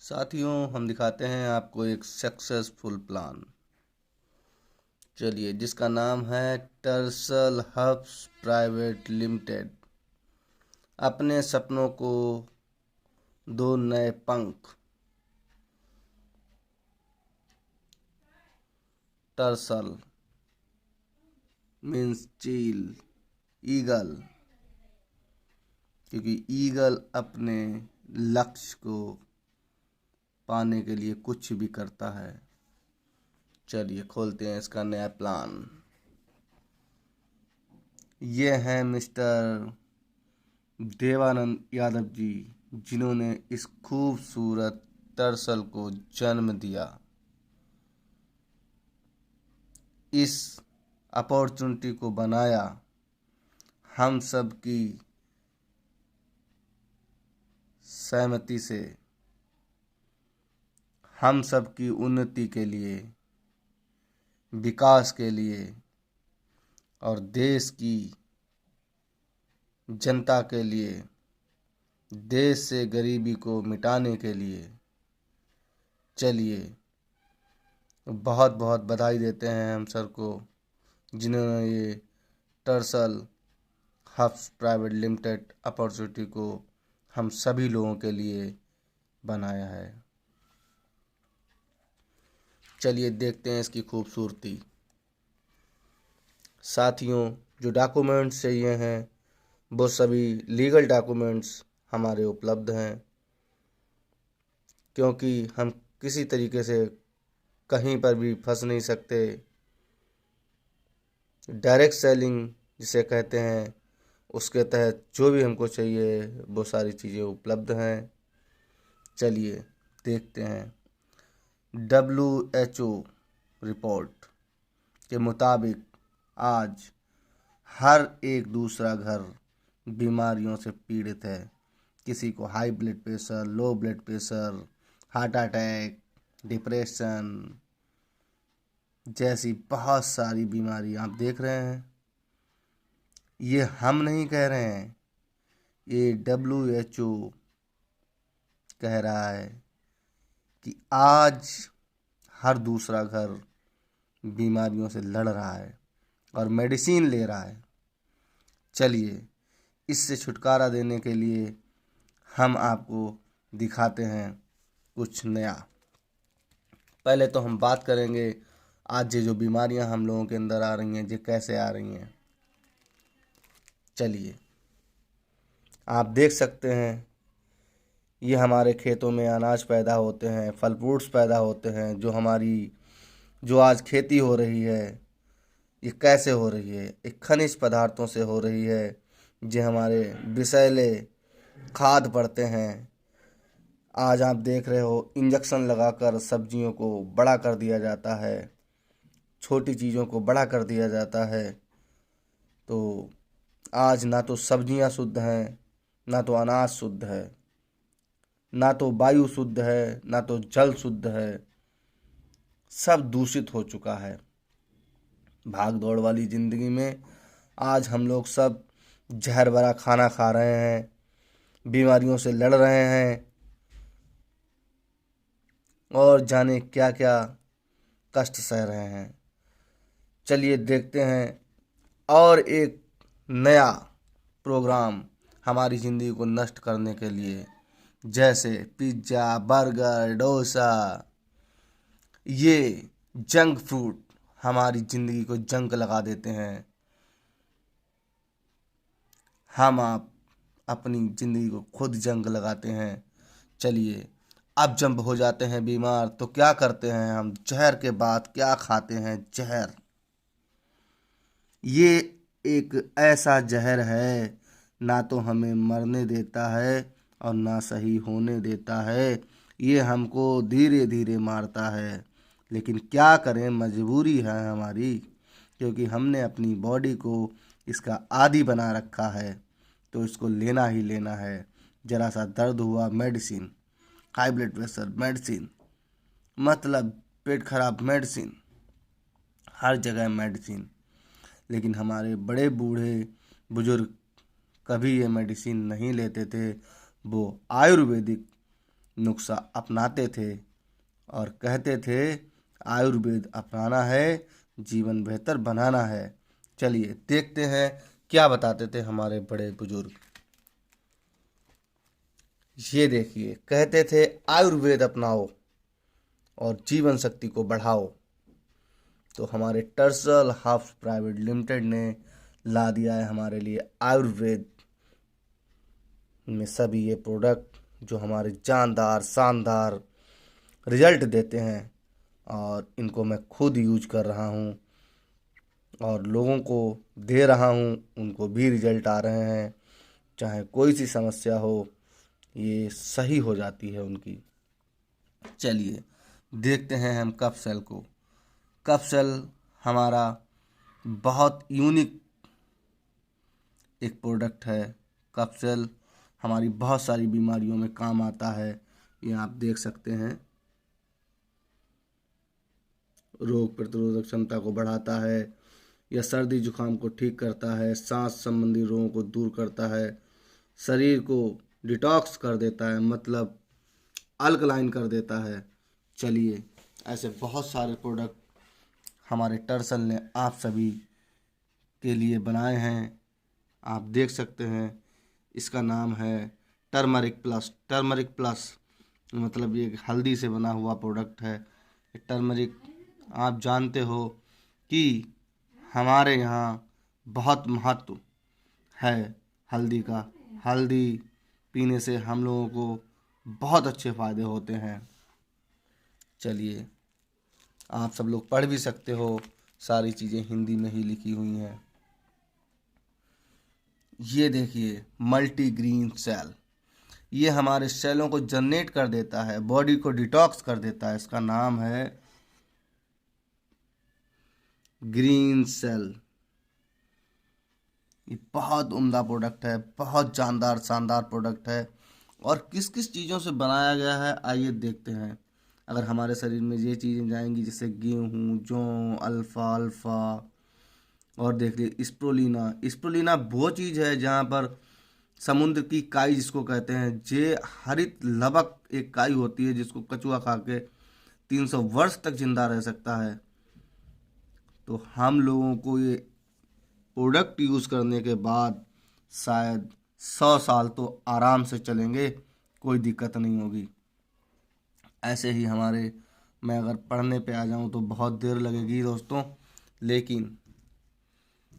साथियों, हम दिखाते हैं आपको एक सक्सेसफुल प्लान। चलिए, जिसका नाम है टर्सल हब्स प्राइवेट लिमिटेड। अपने सपनों को दो नए पंख। टर्सल मीन्स चील, ईगल, क्योंकि ईगल अपने लक्ष्य को पाने के लिए कुछ भी करता है। चलिए खोलते हैं इसका नया प्लान। ये हैं मिस्टर देवानंद यादव जी, जिन्होंने इस खूबसूरत टर्सल को जन्म दिया। इस अपॉर्चुनिटी को बनाया हम सब की सहमति से, हम सब की उन्नति के लिए, विकास के लिए और देश की जनता के लिए, देश से गरीबी को मिटाने के लिए। चलिए, बहुत बहुत बधाई देते हैं हम सर को, जिन्होंने ये टर्सल हब्स प्राइवेट लिमिटेड अपॉर्चुनिटी को हम सभी लोगों के लिए बनाया है। चलिए देखते हैं इसकी खूबसूरती। साथियों, जो डॉक्यूमेंट्स चाहिए हैं वो सभी लीगल डॉक्यूमेंट्स हमारे उपलब्ध हैं, क्योंकि हम किसी तरीके से कहीं पर भी फंस नहीं सकते। डायरेक्ट सेलिंग जिसे कहते हैं, उसके तहत जो भी हमको चाहिए वो सारी चीज़ें उपलब्ध हैं। चलिए देखते हैं। WHO रिपोर्ट के मुताबिक आज हर एक दूसरा घर बीमारियों से पीड़ित है। किसी को high blood pressure, low blood pressure, heart attack, depression जैसी बहुत सारी बीमारी आप देख रहे हैं। ये हम नहीं कह रहे हैं, ये WHO कह रहा है कि आज हर दूसरा घर बीमारियों से लड़ रहा है और मेडिसिन ले रहा है। चलिए, इससे छुटकारा देने के लिए हम आपको दिखाते हैं कुछ नया। पहले तो हम बात करेंगे आज ये जो बीमारियां हम लोगों के अंदर आ रही हैं, ये कैसे आ रही हैं। चलिए, आप देख सकते हैं, ये हमारे खेतों में अनाज पैदा होते हैं, फल फ्रूट्स पैदा होते हैं। जो आज खेती हो रही है, ये कैसे हो रही है? एक खनिज पदार्थों से हो रही है, जो हमारे विषैले खाद पड़ते हैं। आज आप देख रहे हो, इंजेक्शन लगाकर सब्जियों को बड़ा कर दिया जाता है, छोटी चीज़ों को बड़ा कर दिया जाता है। तो आज ना तो सब्जियां शुद्ध हैं, ना तो अनाज शुद्ध है, ना तो वायु शुद्ध है, ना तो जल शुद्ध है। सब दूषित हो चुका है। भाग दौड़ वाली ज़िंदगी में आज हम लोग सब जहर भरा खाना खा रहे हैं, बीमारियों से लड़ रहे हैं और जाने क्या क्या कष्ट सह रहे हैं। चलिए देखते हैं और एक नया प्रोग्राम हमारी ज़िंदगी को नष्ट करने के लिए, जैसे पिज्ज़ा, बर्गर, डोसा, ये जंक फूड हमारी ज़िंदगी को जंक लगा देते हैं। हम आप अपनी ज़िंदगी को खुद जंग लगाते हैं। चलिए, अब जब हो जाते हैं बीमार तो क्या करते हैं हम? जहर के बाद क्या खाते हैं? जहर। ये एक ऐसा जहर है, ना तो हमें मरने देता है और ना सही होने देता है। ये हमको धीरे धीरे मारता है, लेकिन क्या करें, मजबूरी है हमारी, क्योंकि हमने अपनी बॉडी को इसका आदी बना रखा है, तो इसको लेना ही लेना है। ज़रा सा दर्द हुआ, medicine, high blood pressure medicine, मतलब पेट खराब मेडिसिन, हर जगह मेडिसिन। लेकिन हमारे बड़े बूढ़े बुजुर्ग कभी ये मेडिसिन नहीं लेते थे। वो आयुर्वेदिक नुस्खा अपनाते थे और कहते थे आयुर्वेद अपनाना है, जीवन बेहतर बनाना है। चलिए देखते हैं क्या बताते थे हमारे बड़े बुजुर्ग। ये देखिए, कहते थे आयुर्वेद अपनाओ और जीवन शक्ति को बढ़ाओ। तो हमारे टर्सल हब्स प्राइवेट लिमिटेड ने ला दिया है हमारे लिए आयुर्वेद में सभी ये प्रोडक्ट जो हमारे जानदार शानदार रिजल्ट देते हैं, और इनको मैं खुद यूज कर रहा हूँ और लोगों को दे रहा हूँ, उनको भी रिजल्ट आ रहे हैं। चाहे कोई सी समस्या हो, ये सही हो जाती है उनकी। चलिए देखते हैं हम कफ सेल को। कफ सेल हमारा बहुत यूनिक एक प्रोडक्ट है। कफ सेल हमारी बहुत सारी बीमारियों में काम आता है। ये आप देख सकते हैं, रोग प्रतिरोधक क्षमता को बढ़ाता है, यह सर्दी जुकाम को ठीक करता है, सांस संबंधी रोगों को दूर करता है, शरीर को डिटॉक्स कर देता है, मतलब अल्कलाइन कर देता है। चलिए, ऐसे बहुत सारे प्रोडक्ट हमारे टर्सल ने आप सभी के लिए बनाए हैं। आप देख सकते हैं, इसका नाम है टर्मरिक प्लस। टर्मरिक प्लस मतलब ये हल्दी से बना हुआ प्रोडक्ट है। टर्मरिक आप जानते हो कि हमारे यहाँ बहुत महत्व है हल्दी का। हल्दी पीने से हम लोगों को बहुत अच्छे फ़ायदे होते हैं। चलिए, आप सब लोग पढ़ भी सकते हो, सारी चीज़ें हिंदी में ही लिखी हुई हैं। ये देखिए, मल्टी ग्रीन सेल, ये हमारे सेलों को जनरेट कर देता है, बॉडी को डिटॉक्स कर देता है। इसका नाम है ग्रीन सेल। ये बहुत उम्दा प्रोडक्ट है, बहुत जानदार शानदार प्रोडक्ट है। और किस किस चीज़ों से बनाया गया है आइए देखते हैं। अगर हमारे शरीर में ये चीज़ें जाएंगी, जैसे गेहूँ, जौ, अल्फ़ा अल्फ़ा, और देख लीजिए स्प्रोलिना। स्प्रोलिना वो चीज़ है जहाँ पर समुद्र की काई जिसको कहते हैं, जे हरित लवक एक काई होती है जिसको कछुआ खा के 300 वर्ष तक जिंदा रह सकता है। तो हम लोगों को ये प्रोडक्ट यूज़ करने के बाद शायद 100 साल तो आराम से चलेंगे, कोई दिक्कत नहीं होगी। ऐसे ही हमारे, मैं अगर पढ़ने पे आ जाऊं तो बहुत देर लगेगी दोस्तों, लेकिन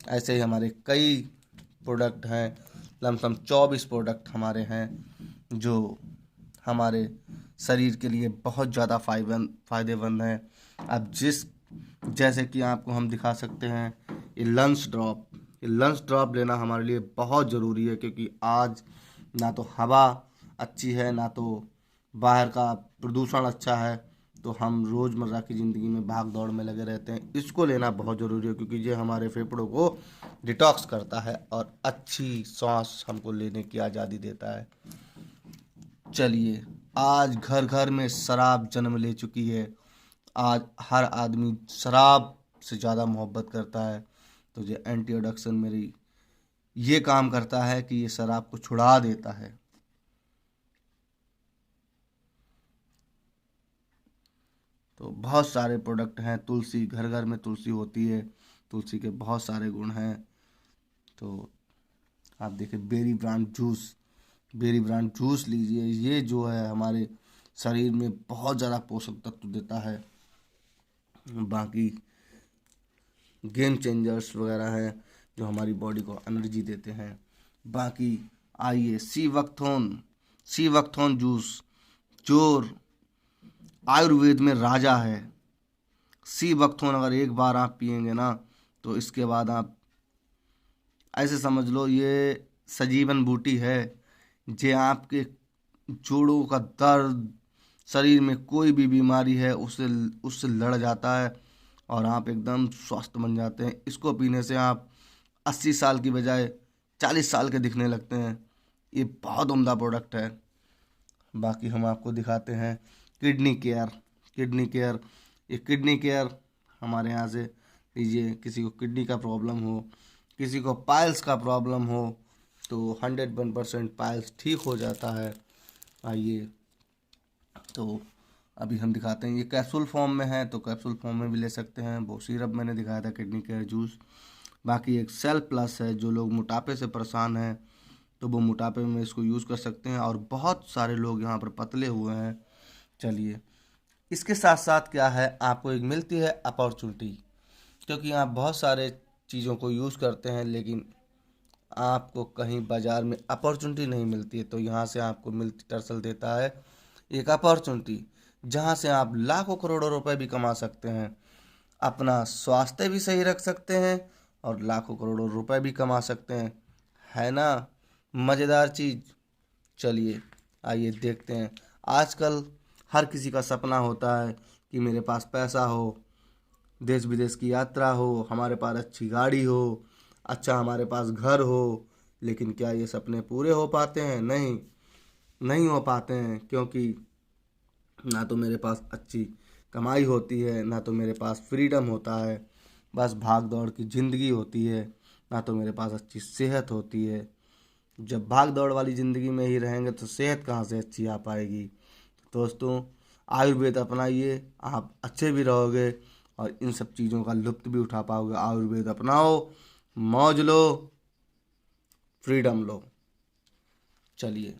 ऐसे ही हमारे कई प्रोडक्ट हैं। लमसम 24 प्रोडक्ट हमारे हैं जो हमारे शरीर के लिए बहुत ज़्यादा फ़ायदेमंद हैं। अब जैसे कि आपको हम दिखा सकते हैं, ये लंग्स ड्रॉप। ये लंग्स ड्रॉप लेना हमारे लिए बहुत ज़रूरी है, क्योंकि आज ना तो हवा अच्छी है, ना तो बाहर का प्रदूषण अच्छा है। तो हम रोज़मर्रा की ज़िंदगी में भाग दौड़ में लगे रहते हैं। इसको लेना बहुत ज़रूरी है, क्योंकि ये हमारे फेफड़ों को डिटॉक्स करता है और अच्छी सांस हमको लेने की आज़ादी देता है। चलिए, आज घर घर में शराब जन्म ले चुकी है। आज हर आदमी शराब से ज़्यादा मोहब्बत करता है। तो ये एंटीऑक्सीडेंट मेरी ये काम करता है कि ये शराब को छुड़ा देता है। तो बहुत सारे प्रोडक्ट हैं। तुलसी, घर घर में तुलसी होती है, तुलसी के बहुत सारे गुण हैं। तो आप देखिए, बेरी ब्रांड जूस लीजिए। ये जो है हमारे शरीर में बहुत ज़्यादा पोषक तत्व देता है। बाकी गेम चेंजर्स वगैरह हैं जो हमारी बॉडी को एनर्जी देते हैं। बाकी आइए, सी वक्थोन जूस जो आयुर्वेद में राजा है। सी वक्थोन अगर एक बार आप पिएंगे ना, तो इसके बाद आप ऐसे समझ लो ये सजीवन बूटी है, जे आपके जोड़ों का दर्द, शरीर में कोई भी बीमारी है उससे उससे लड़ जाता है और आप एकदम स्वस्थ बन जाते हैं। इसको पीने से आप 80 साल की बजाय 40 साल के दिखने लगते हैं। ये बहुत उम्दा प्रोडक्ट है। बाकी हम आपको दिखाते हैं किडनी केयर। ये किडनी केयर हमारे यहाँ से लीजिए। किसी को किडनी का प्रॉब्लम हो, किसी को पाइल्स का प्रॉब्लम हो, तो 101% पाइल्स ठीक हो जाता है। आइए, तो अभी हम दिखाते हैं, ये कैप्सूल फॉर्म में है तो कैप्सूल फॉर्म में भी ले सकते हैं। वो सिरप मैंने दिखाया था किडनी केयर जूस। बाकी एक सेल प्लस है, जो लोग मोटापे से परेशान हैं तो वो मोटापे में इसको यूज़ कर सकते हैं, और बहुत सारे लोग यहाँ पर पतले हुए हैं। चलिए, इसके साथ साथ क्या है, आपको एक मिलती है अपॉर्चुनिटी, क्योंकि आप बहुत सारे चीज़ों को यूज़ करते हैं लेकिन आपको कहीं बाज़ार में अपॉर्चुनिटी नहीं मिलती है, तो यहाँ से आपको मिल्क टर्सल देता है एक अपॉर्चुनिटी, जहाँ से आप लाखों करोड़ों रुपए भी कमा सकते हैं, अपना स्वास्थ्य भी सही रख सकते हैं और लाखों करोड़ों रुपए भी कमा सकते हैं। है ना मज़ेदार चीज़? चलिए आइए देखते हैं। आजकल हर किसी का सपना होता है कि मेरे पास पैसा हो, देश विदेश की यात्रा हो, हमारे पास अच्छी गाड़ी हो, अच्छा हमारे पास घर हो, लेकिन क्या ये सपने पूरे हो पाते हैं? नहीं, नहीं हो पाते हैं, क्योंकि ना तो मेरे पास अच्छी कमाई होती है, ना तो मेरे पास फ्रीडम होता है, बस भाग दौड़ की ज़िंदगी होती है, ना तो मेरे पास अच्छी सेहत होती है। जब भाग दौड़ वाली ज़िंदगी में ही रहेंगे तो सेहत कहाँ से अच्छी आ पाएगी? दोस्तों, आयुर्वेद अपनाइए, आप अच्छे भी रहोगे और इन सब चीज़ों का लुत्फ़ भी उठा पाओगे। आयुर्वेद अपनाओ, मौज लो, फ्रीडम लो। चलिए,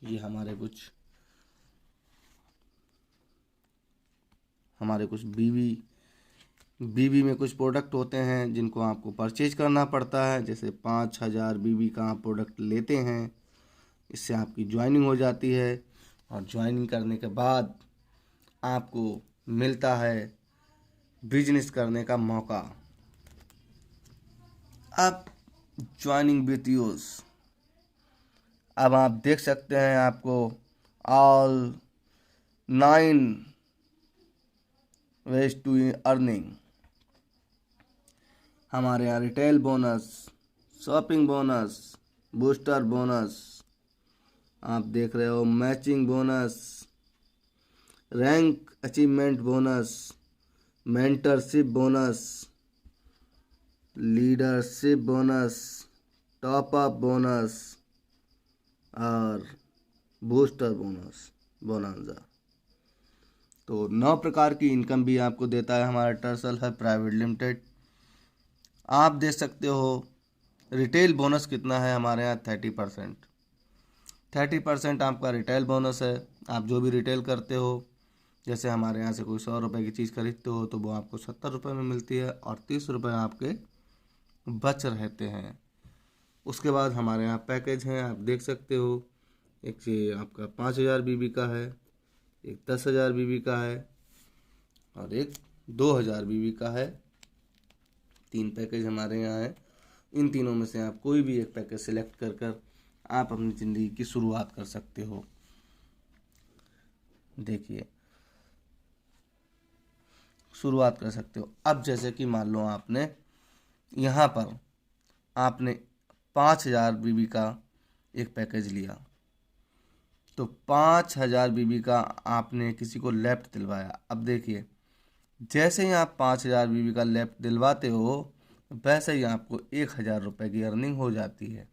ये हमारे कुछ बीबी में कुछ प्रोडक्ट होते हैं जिनको आपको परचेज करना पड़ता है। जैसे 5,000 बीबी का आप प्रोडक्ट लेते हैं, इससे आपकी ज्वाइनिंग हो जाती है, और ज्वाइनिंग करने के बाद आपको मिलता है बिजनेस करने का मौका। अब ज्वाइनिंग विथ यूज, अब आप देख सकते हैं आपको ऑल 9 वेज टू अर्निंग। हमारे यहाँ retail bonus, shopping bonus, booster bonus, आप देख रहे हो matching bonus, rank achievement bonus, mentorship bonus, leadership bonus, top up bonus और बूस्टर बोनस बोनांजा। तो 9 प्रकार की इनकम भी आपको देता है हमारा टर्सल है प्राइवेट लिमिटेड। आप देख सकते हो रिटेल बोनस कितना है हमारे यहाँ, 30%। 30% आपका रिटेल बोनस है। आप जो भी रिटेल करते हो, जैसे हमारे यहाँ से कोई 100 रुपये की चीज़ खरीदते हो तो वो आपको 70 रुपये में मिलती है और 30 रुपये आपके बच रहते हैं। उसके बाद हमारे यहाँ पैकेज हैं, आप देख सकते हो, एक ये आपका 5,000 बीबी का है, एक 10,000 बीबी का है और एक 2,000 बीबी का है। 3 पैकेज हमारे यहाँ हैं। इन तीनों में से आप कोई भी एक पैकेज सिलेक्ट कर आप अपनी ज़िंदगी की शुरुआत कर सकते हो। देखिए, शुरुआत कर सकते हो। अब जैसे कि मान लो आपने यहाँ पर आपने 5,000 बीबी का एक पैकेज लिया, तो 5,000 बीबी का आपने किसी को लेफ्ट दिलवाया। अब देखिए, जैसे ही आप 5,000 बीबी का लेफ्ट दिलवाते हो, वैसे ही आपको 1,000 रुपये की अर्निंग हो जाती है।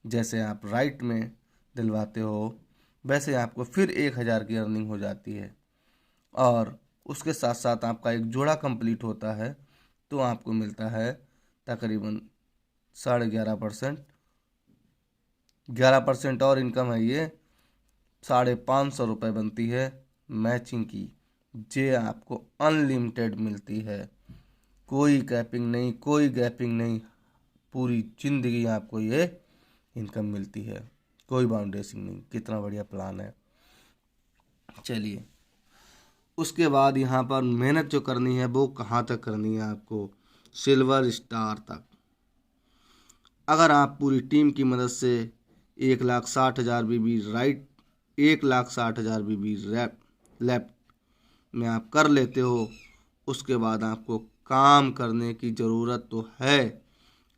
जैसे आप राइट में दिलवाते हो, वैसे आपको फिर 1,000 की अर्निंग हो जाती है। और उसके साथ साथ आपका एक जोड़ा कंप्लीट होता है तो आपको मिलता है तकरीबन 11.5%। 11% और इनकम है, ये 550 रुपये बनती है मैचिंग की। जे आपको अनलिमिटेड मिलती है, कोई कैपिंग नहीं, कोई गैपिंग नहीं, पूरी ज़िंदगी आपको ये इनकम मिलती है, कोई बाउंडेशन नहीं। कितना बढ़िया प्लान है। चलिए, उसके बाद यहाँ पर मेहनत जो करनी है वो कहाँ तक करनी है आपको, सिल्वर स्टार तक। अगर आप पूरी टीम की मदद से 1,60,000 बीबी राइट, 1,60,000 बीबी लेफ्ट में आप कर लेते हो, उसके बाद आपको काम करने की ज़रूरत तो है,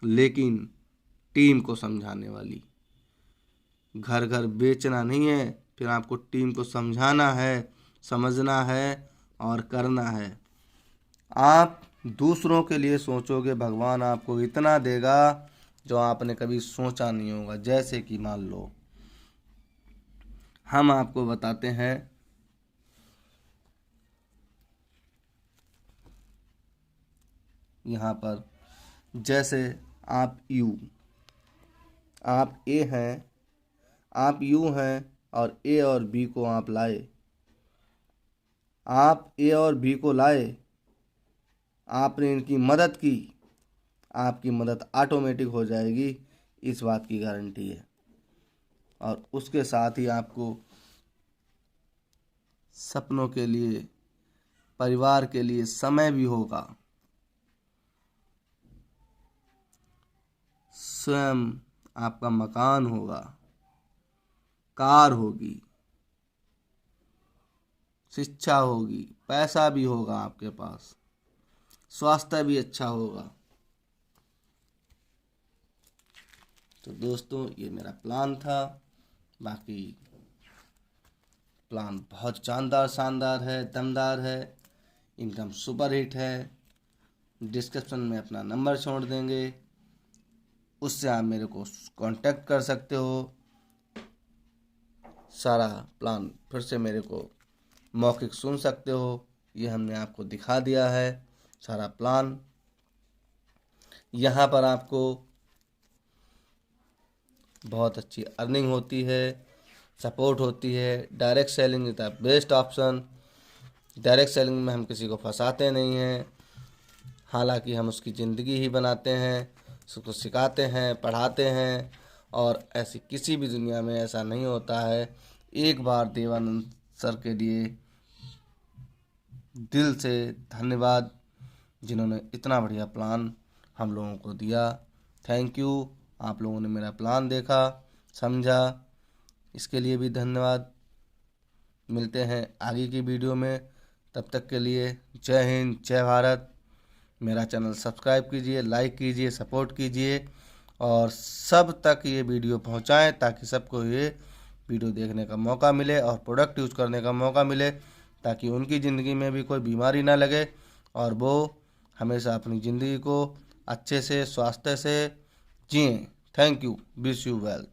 लेकिन टीम को समझाने वाली। घर घर बेचना नहीं है, फिर आपको टीम को समझाना है, समझना है और करना है। आप दूसरों के लिए सोचोगे, भगवान आपको इतना देगा जो आपने कभी सोचा नहीं होगा। जैसे कि मान लो हम आपको बताते हैं यहाँ पर, जैसे आप ए हैं, आप यू हैं और ए और बी को आप लाए, आप ए और बी को लाए, आपने इनकी मदद की, आपकी मदद ऑटोमेटिक हो जाएगी, इस बात की गारंटी है। और उसके साथ ही आपको सपनों के लिए, परिवार के लिए समय भी होगा। स्वयं आपका मकान होगा, कार होगी, शिक्षा होगी, पैसा भी होगा आपके पास, स्वास्थ्य भी अच्छा होगा। तो दोस्तों, ये मेरा प्लान था। बाकी प्लान बहुत शानदार है, दमदार है, इनकम सुपर हिट है। डिस्क्रिप्शन में अपना नंबर छोड़ देंगे, उससे आप मेरे को कांटेक्ट कर सकते हो। सारा प्लान फिर से मेरे को मौखिक सुन सकते हो। ये हमने आपको दिखा दिया है सारा प्लान। यहाँ पर आपको बहुत अच्छी अर्निंग होती है, सपोर्ट होती है। Direct selling is the best option. Direct selling में हम किसी को फंसाते नहीं हैं, हालांकि हम उसकी ज़िंदगी ही बनाते हैं, उसको सिखाते हैं, पढ़ाते हैं। और ऐसी किसी भी दुनिया में ऐसा नहीं होता है। एक बार देवानंद सर के लिए दिल से धन्यवाद, जिन्होंने इतना बढ़िया प्लान हम लोगों को दिया। Thank you. आप लोगों ने मेरा प्लान देखा, समझा, इसके लिए भी धन्यवाद। मिलते हैं आगे की वीडियो में, तब तक के लिए जय हिंद, जय भारत। मेरा चैनल सब्सक्राइब कीजिए, लाइक कीजिए, सपोर्ट कीजिए और सब तक ये वीडियो पहुंचाएं, ताकि सबको ये वीडियो देखने का मौका मिले और प्रोडक्ट यूज़ करने का मौका मिले, ताकि उनकी ज़िंदगी में भी कोई बीमारी ना लगे और वो हमेशा अपनी ज़िंदगी को अच्छे से, स्वास्थ्य से जिएं। Thank you. Wish you well.